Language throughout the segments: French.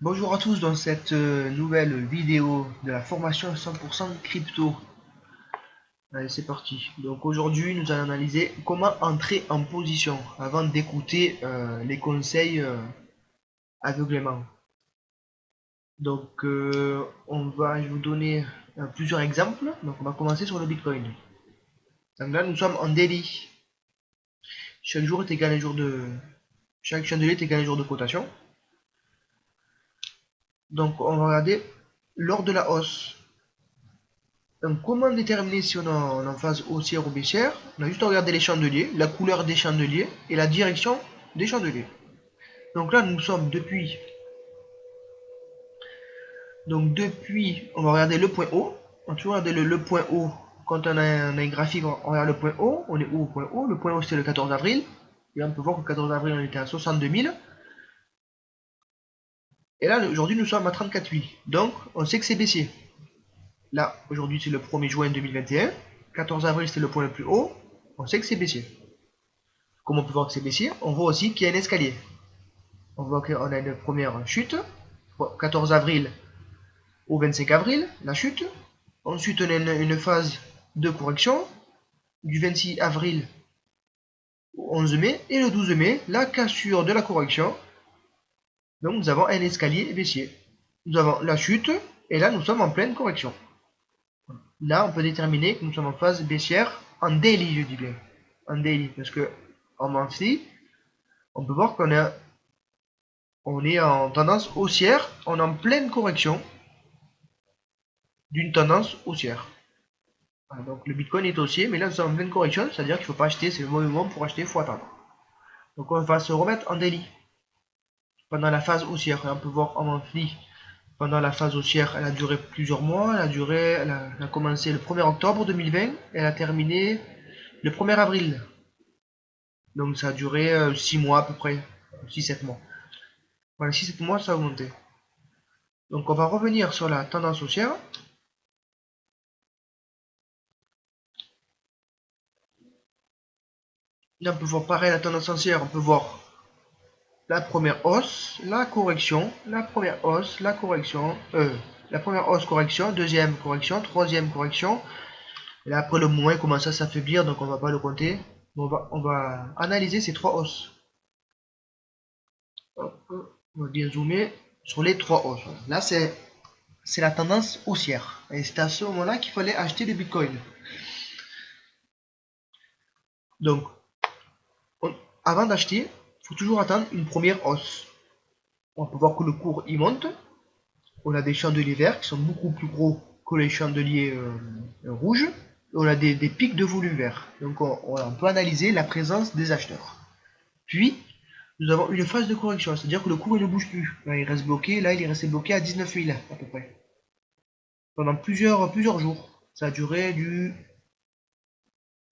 Bonjour à tous dans cette nouvelle vidéo de la formation 100% crypto. Allez, c'est parti. Donc aujourd'hui, nous allons analyser comment entrer en position avant d'écouter les conseils aveuglément. Donc je vais vous donner plusieurs exemples. Donc on va commencer sur le Bitcoin. Donc là, nous sommes en daily. Chaque jour est égal à un jour de chaque chandelier est égal à un jour de cotation. Donc on va regarder lors de la hausse. Donc, comment déterminer si on est en phase haussière ou baissière? On a juste à regarder les chandeliers, la couleur des chandeliers et la direction des chandeliers. Donc là, nous sommes depuis, on va regarder le point haut. On va toujours regarder le point haut. Quand on a un graphique, on regarde le point haut. On est où au point haut? Le point haut, c'était le 14 avril. Et on peut voir que le 14 avril, on était à 62 000. Et là, aujourd'hui, nous sommes à 34,8. Donc, on sait que c'est baissier. Là, aujourd'hui, c'est le 1er juin 2021. 14 avril, c'était le point le plus haut. On sait que c'est baissier. Comme on peut voir que c'est baissier, on voit aussi qu'il y a un escalier. On voit qu'on a une première chute, 14 avril au 25 avril, la chute. Ensuite, on a une phase de correction du 26 avril au 11 mai. Et le 12 mai, la cassure de la correction. Donc nous avons un escalier baissier. Nous avons la chute et là nous sommes en pleine correction. Là on peut déterminer que nous sommes en phase baissière en daily, je dis bien. En daily, parce que en monthly, on peut voir on est en tendance haussière, on est en pleine correction d'une tendance haussière. Voilà, donc le Bitcoin est haussier, mais là nous sommes en pleine correction, c'est-à-dire qu'il ne faut pas acheter, c'est le mauvais moment pour acheter, il faut attendre. Donc on va se remettre en daily pendant la phase haussière. Et on peut voir en monthly, pendant la phase haussière, elle a duré plusieurs mois, elle a commencé le 1er octobre 2020, et elle a terminé le 1er avril. Donc ça a duré 6 mois à peu près, 6-7 mois. Voilà, 6-7 mois ça a augmenté. Donc on va revenir sur la tendance haussière. Là on peut voir pareil la tendance haussière, on peut voir la première hausse, la correction, la première hausse, la première hausse, correction, deuxième correction, troisième correction. Et là, après le mouvement il commence à s'affaiblir, donc on va pas le compter. On va analyser ces trois hausses. Hop, on va bien zoomer sur les trois hausses. Là, c'est la tendance haussière. Et c'est à ce moment-là qu'il fallait acheter le Bitcoin. Donc, avant d'acheter, il faut toujours attendre une première hausse. On peut voir que le cours il monte. On a des chandeliers verts qui sont beaucoup plus gros que les chandeliers rouges. Et on a des pics de volume vert. Donc on peut analyser la présence des acheteurs. Puis, nous avons une phase de correction, c'est-à-dire que le cours il ne bouge plus. Là, il reste bloqué, là il est resté bloqué à 19 000 à peu près. Pendant plusieurs jours. Ça a duré du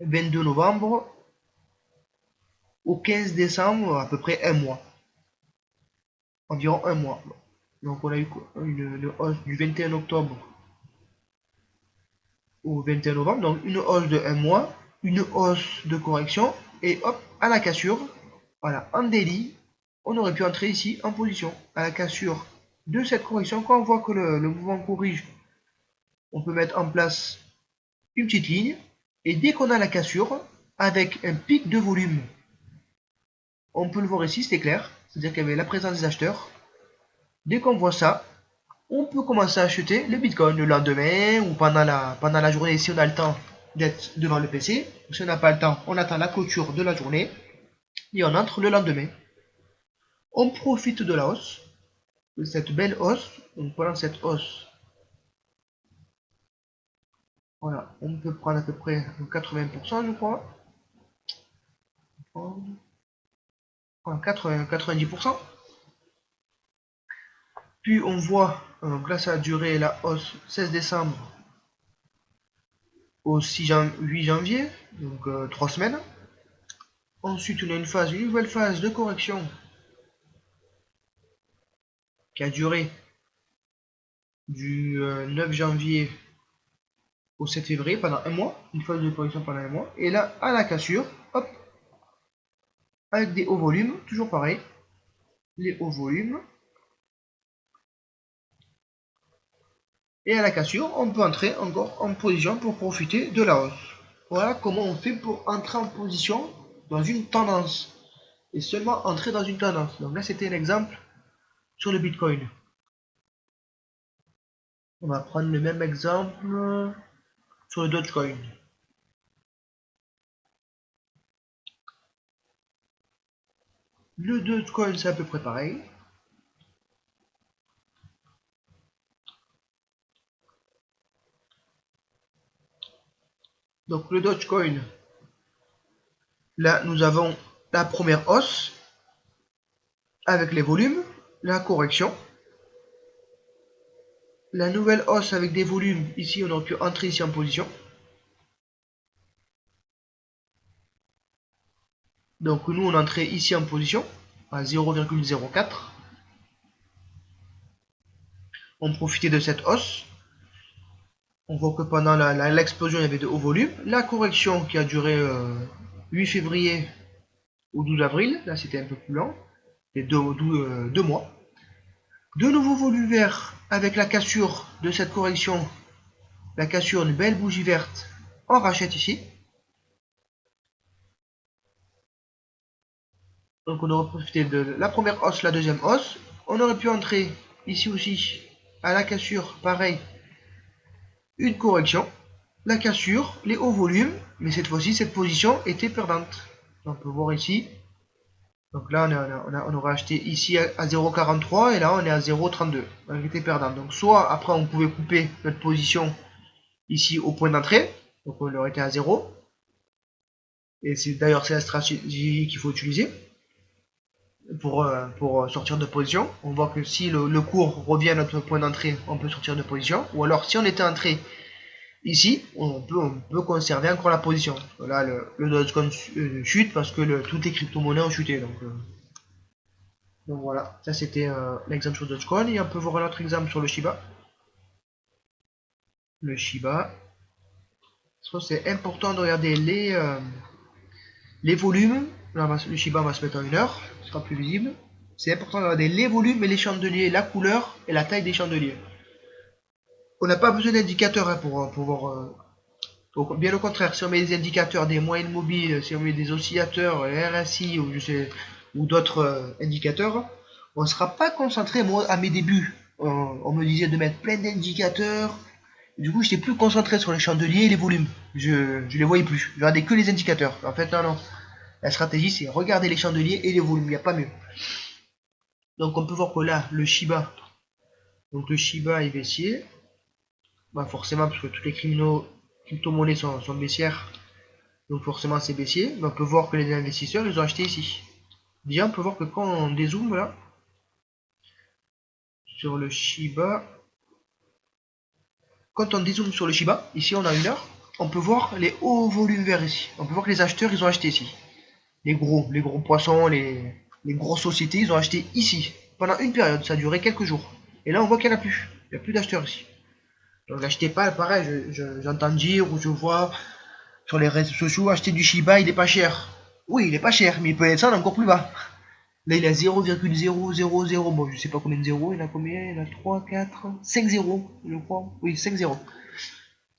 22 novembre au 15 décembre, à peu près un mois. Environ un mois. Donc on a eu une hausse du 21 octobre au 21 novembre, donc une hausse de un mois, une hausse de correction, et hop, à la cassure, voilà, en daily, on aurait pu entrer ici en position. À la cassure de cette correction, quand on voit que le mouvement corrige, on peut mettre en place une petite ligne, et dès qu'on a la cassure, avec un pic de volume, on peut le voir ici, c'est clair, c'est-à-dire qu'il y avait la présence des acheteurs. Dès qu'on voit ça, on peut commencer à acheter le Bitcoin le lendemain ou pendant la journée si on a le temps d'être devant le PC. Si on n'a pas le temps, on attend la clôture de la journée et on entre le lendemain. On profite de la hausse, de cette belle hausse. Donc pendant cette hausse, voilà, on peut prendre à peu près 80%, je crois. 90%. Puis on voit, donc là ça a duré la hausse 16 décembre au 8 janvier, donc 3 semaines. Ensuite, on a une nouvelle phase de correction qui a duré du 9 janvier au 7 février pendant un mois, une phase de correction pendant un mois. Et là, à la cassure, hop, avec des hauts volumes, toujours pareil, les hauts volumes. Et à la cassure, on peut entrer encore en position pour profiter de la hausse. Voilà comment on fait pour entrer en position dans une tendance. Et seulement entrer dans une tendance. Donc là, c'était l'exemple sur le Bitcoin. On va prendre le même exemple sur le Dogecoin. Le Dogecoin, c'est à peu près pareil. Donc le Dogecoin, là, nous avons la première hausse avec les volumes, la correction. La nouvelle hausse avec des volumes, ici, on aurait pu entrer ici en position. Donc nous, on entrait ici en position à 0,04. On profitait de cette hausse. On voit que pendant l'explosion, il y avait de hauts volumes. La correction qui a duré 8 février au 12 avril, là c'était un peu plus lent, et 2 mois. De nouveaux volumes verts avec la cassure de cette correction, la cassure, une belle bougie verte, on rachète ici. Donc on aurait profité de la première hausse, la deuxième hausse. On aurait pu entrer ici aussi à la cassure, pareil, une correction, la cassure, les hauts volumes, mais cette fois-ci cette position était perdante. On peut voir ici. Donc là on aurait acheté ici à 0,43 et là on est à 0,32. On était perdant. Donc soit après on pouvait couper notre position ici au point d'entrée, donc on aurait été à 0. Et c'est d'ailleurs c'est la stratégie qu'il faut utiliser pour sortir de position. On voit que si le cours revient à notre point d'entrée, on peut sortir de position. Ou alors si on était entré ici, on peut conserver encore la position. Là, le Dogecoin chute parce que toutes les crypto-monnaies ont chuté. Donc voilà, ça c'était l'exemple sur Dogecoin. Et on peut voir un autre exemple sur le Shiba. Le Shiba, c'est important de regarder les volumes. Là, le Shiba, on va se mettre en 1 heure, ce sera plus visible. C'est important de regarder les volumes et les chandeliers, la couleur et la taille des chandeliers. On n'a pas besoin d'indicateurs hein, pour voir. Bien au contraire, si on met des indicateurs, des moyennes mobiles, si on met des oscillateurs, RSI ou d'autres indicateurs, on ne sera pas concentré. Moi, à mes débuts, on me disait de mettre plein d'indicateurs. Du coup, j'étais plus concentré sur les chandeliers et les volumes. Je les voyais plus. Je regardais que les indicateurs. En fait, non. La stratégie, c'est regarder les chandeliers et les volumes. Il n'y a pas mieux. Donc, on peut voir que là, le Shiba, donc le Shiba est baissier. Bah, forcément, parce que toutes les crypto-monnaies sont baissières. Donc forcément c'est baissier, mais on peut voir que les investisseurs ils ont acheté ici. Déjà on peut voir que quand on dézoome là, sur le Shiba, quand on dézoome sur le Shiba, ici on a 1 heure, on peut voir les hauts volumes verts ici. On peut voir que les acheteurs ils ont acheté ici. Les gros poissons, les grosses sociétés ils ont acheté ici. Pendant une période, ça a duré quelques jours. Et là on voit qu'il n'y en a plus. Il n'y a plus d'acheteurs ici. Donc n'achetez pas, pareil, j'entends dire ou je vois sur les réseaux sociaux, acheter du Shiba il est pas cher. Oui, il est pas cher, mais il peut descendre encore plus bas. Là, il a 0,000. Bon, je sais pas combien de zéros. Il a combien? Il a 3, 4, 5 zéros, je crois. Oui, 5 zéros.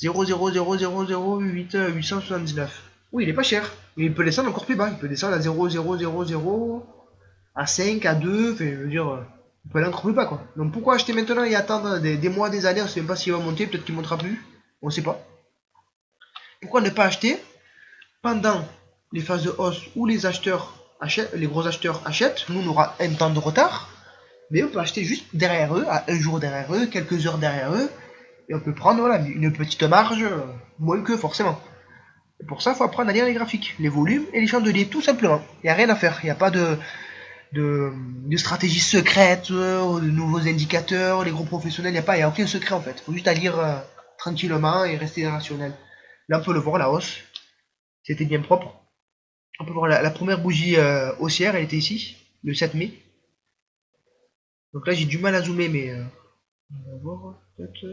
0,0000879. Oui, il est pas cher. Mais il peut descendre encore plus bas. Il peut descendre à 0,000, à 5, à 2. Enfin, je veux dire, il peut aller encore plus bas, quoi. Donc pourquoi acheter maintenant et attendre des mois, des années? On sait même pas s'il va monter. Peut-être qu'il montera plus. On sait pas. Pourquoi ne pas acheter pendant les phases de hausse où les acheteurs achètent, les gros acheteurs achètent? Nous, on aura un temps de retard. Mais on peut acheter juste derrière eux, à un jour derrière eux, quelques heures derrière eux, et on peut prendre voilà, une petite marge, moins que forcément. Et pour ça, il faut apprendre à lire les graphiques, les volumes et les chandeliers, tout simplement. Il n'y a rien à faire, il n'y a pas de stratégie secrète, de nouveaux indicateurs, les gros professionnels, il n'y a aucun secret en fait. Il faut juste à lire tranquillement et rester rationnel. Là, on peut le voir, la hausse, c'était bien propre. On peut voir la première bougie haussière, elle était ici, le 7 mai. Donc là, j'ai du mal à zoomer, mais on va voir, peut-être.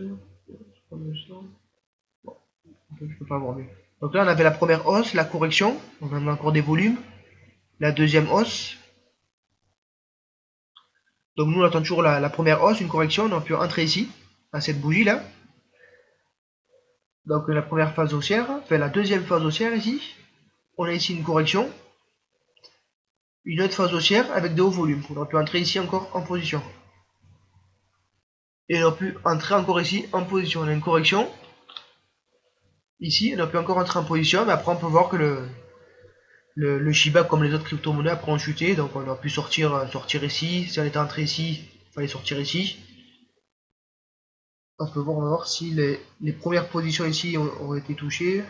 Bon, je peux pas voir mieux. Donc là, on avait la première hausse, la correction. On en a encore des volumes. La deuxième hausse. Donc nous, on attend toujours la première hausse, une correction. On a pu entrer ici, à cette bougie là. Donc la première phase haussière, enfin la deuxième phase haussière ici, on a ici une correction, une autre phase haussière avec de hauts volumes. On aurait pu entrer ici encore en position. Et on aurait pu entrer encore ici en position. On a une correction. Ici, on aurait pu encore entrer en position, mais après on peut voir que le Shiba, comme les autres crypto-monnaies, après ont chuté. Donc on aurait pu sortir ici. Si on était entré ici, il fallait sortir ici. On va voir si les premières positions ici ont été touchées.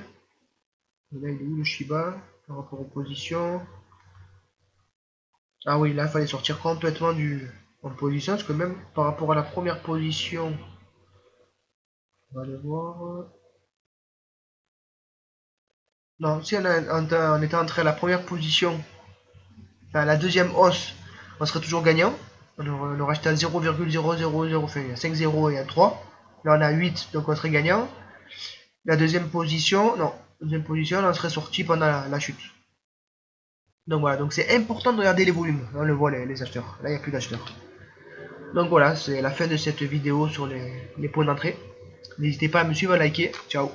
Et là, il est où le Shiba par rapport aux positions? Ah oui, là, il fallait sortir complètement en position, parce que même par rapport à la première position, on va aller voir. Non, si on était entré à la première position, enfin, à la deuxième hausse, on serait toujours gagnant. On aurait acheté à 0,000, enfin, il y a 5 0 et un 3. Là, on a 8, donc on serait gagnant. La deuxième position, non, deuxième position, on serait sorti pendant la chute. Donc voilà, donc c'est important de regarder les volumes. On le voit, les acheteurs. Là, il n'y a plus d'acheteurs. Donc voilà, c'est la fin de cette vidéo sur les points d'entrée. N'hésitez pas à me suivre, à liker. Ciao.